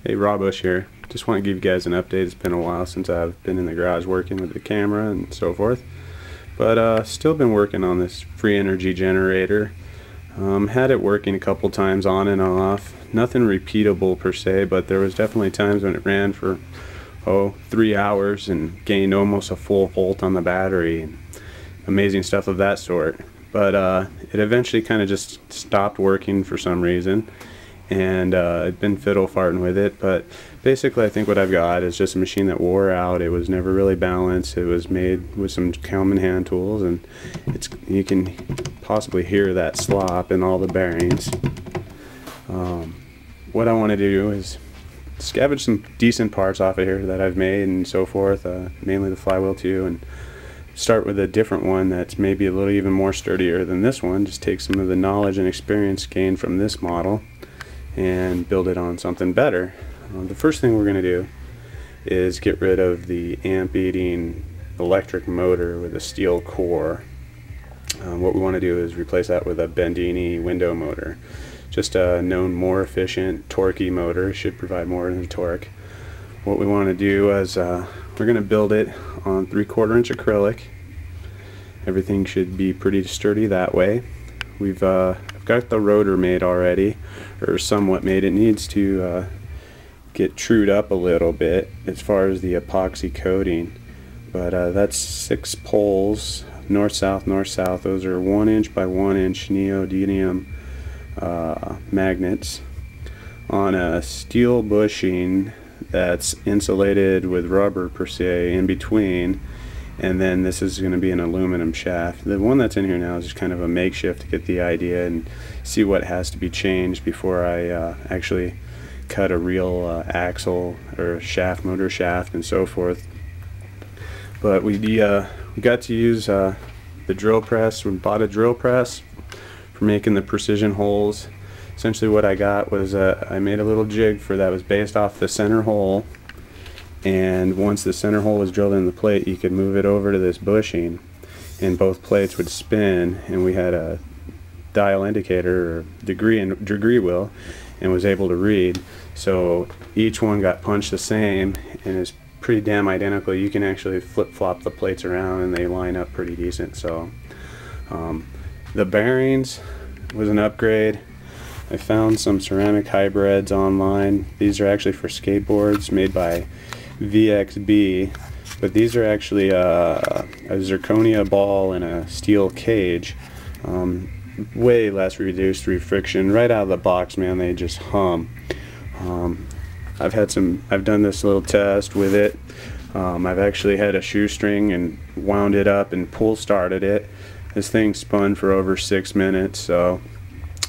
Hey, Rawbush here. Just want to give you guys an update. It's been a while since I've been in the garage working with the camera and so forth. But still been working on this free energy generator. Had it working a couple times on and off. Nothing repeatable per se, but there was definitely times when it ran for 3 hours and gained almost a full volt on the battery. And amazing stuff of that sort. But it eventually kind of just stopped working for some reason. And I've been fiddle farting with it, but basically I think what I've got is just a machine that wore out. It was never really balanced. It was made with some common hand tools, and you can possibly hear that slop in all the bearings. What I want to do is scavenge some decent parts off of here that I've made and so forth, mainly the flywheel too, and start with a different one that's maybe a little even more sturdier than this one. Just take some of the knowledge and experience gained from this model and build it on something better. The first thing we're going to do is get rid of the amp eating electric motor with a steel core. What we want to do is replace that with a Bendini window motor. Just a known more efficient torquey motor, should provide more than torque. What we want to do is we're going to build it on 3/4 inch acrylic. Everything should be pretty sturdy that way. I've got the rotor made already, or somewhat made. It needs to get trued up a little bit as far as the epoxy coating, but that's 6 poles, north-south, north-south. Those are 1 inch by 1 inch neodymium magnets on a steel bushing that's insulated with rubber per se in between. And then this is going to be an aluminum shaft. The one that's in here now is just kind of a makeshift to get the idea and see what has to be changed before I actually cut a real axle or shaft, motor shaft, and so forth. But we got to use the drill press. We bought a drill press for making the precision holes. Essentially what I got was I made a little jig for that was based off the center hole. And once the center hole was drilled in the plate, you could move it over to this bushing and both plates would spin, and we had a dial indicator or degree wheel and was able to read. So each one got punched the same and is pretty damn identical. You can actually flip-flop the plates around and they line up pretty decent. So the bearings was an upgrade. I found some ceramic hybrids online. These are actually for skateboards, made by VXB, but these are actually a zirconia ball and a steel cage. Way less reduced friction right out of the box, man. They just hum. I've done this little test with it. I've actually had a shoestring and wound it up and pull started it. This thing spun for over 6 minutes, so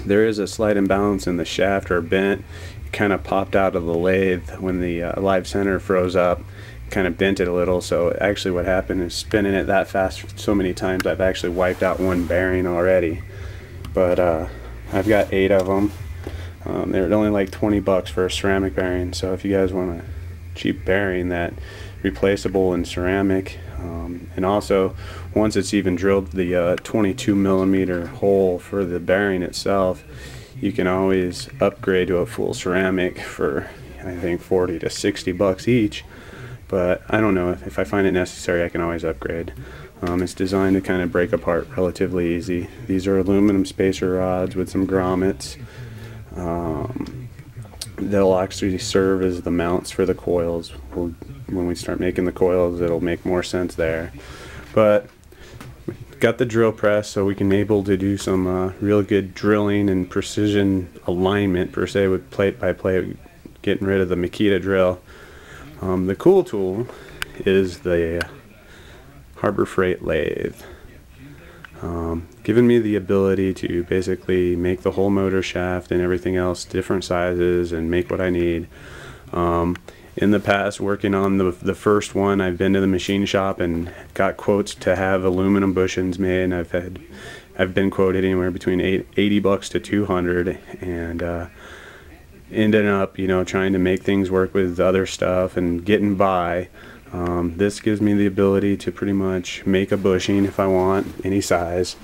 there is a slight imbalance in the shaft, or bent. It kind of popped out of the lathe when the live center froze up, kind of bent it a little. So actually what happened is, spinning it that fast so many times, I've actually wiped out one bearing already. But I've got 8 of them. They're only like 20 bucks for a ceramic bearing, so if you guys want a cheap bearing that replaceable in ceramic, and also once it's even drilled the 22 millimeter hole for the bearing itself, you can always upgrade to a full ceramic for, I think, 40 to 60 bucks each. But I don't know, if I find it necessary, I can always upgrade. It's designed to kind of break apart relatively easy. These are aluminum spacer rods with some grommets. They'll actually serve as the mounts for the coils. When we start making the coils, it'll make more sense there. But got the drill press, so we can able to do some real good drilling and precision alignment per se with plate by plate, getting rid of the Makita drill. The cool tool is the Harbor Freight lathe, giving me the ability to basically make the whole motor shaft and everything else different sizes and make what I need. In the past, working on the first one, I've been to the machine shop and got quotes to have aluminum bushings made, and I've been quoted anywhere between 80 bucks to 200, and ended up, trying to make things work with other stuff and getting by. This gives me the ability to pretty much make a bushing if I want, any size.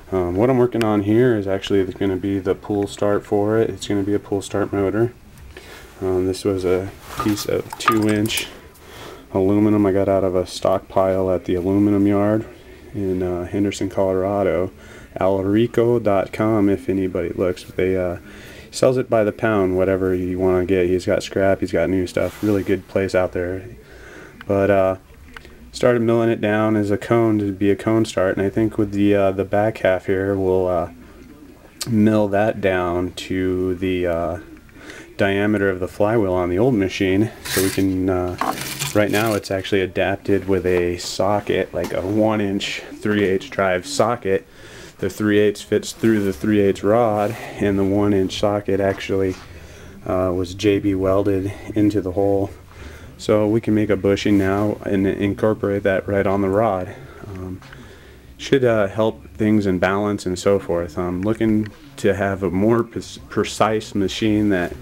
What I'm working on here is actually going to be the pull start for it. It's going to be a pull start motor. This was a piece of 2-inch aluminum I got out of a stockpile at the aluminum yard in Henderson, Colorado. Alrico.com if anybody looks. They sells it by the pound, whatever you want to get. He's got scrap, he's got new stuff. Really good place out there. But started milling it down as a cone to be a cone start, and I think with the back half here we'll mill that down to the diameter of the flywheel on the old machine, so we can right now it's actually adapted with a socket, like a 1-inch 3/8 drive socket. The 3/8 fits through the 3/8 rod, and the 1-inch socket actually was JB welded into the hole, so we can make a bushing now and incorporate that right on the rod. Should help things in balance and so forth. I'm looking to have a more precise machine that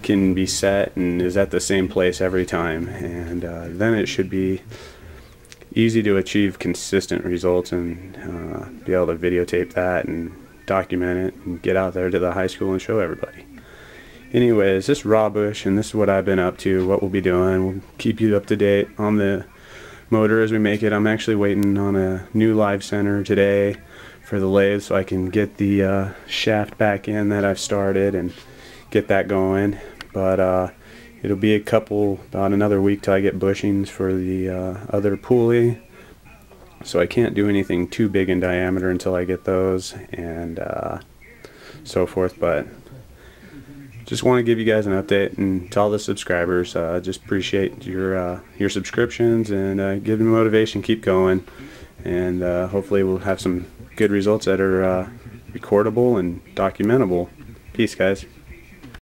can be set and is at the same place every time, and then it should be easy to achieve consistent results and be able to videotape that and document it and get out there to the high school and show everybody. Anyways, this is Rawbush, and this is what I've been up to, what we'll be doing. We'll keep you up to date on the motor as we make it. I'm actually waiting on a new live center today for the lathe so I can get the shaft back in that I've started and get that going. But it'll be about another week till I get bushings for the other pulley, so I can't do anything too big in diameter until I get those and so forth. But just want to give you guys an update, and to all the subscribers, just appreciate your subscriptions and give me motivation, keep going, and hopefully we'll have some good results that are recordable and documentable. Peace, guys.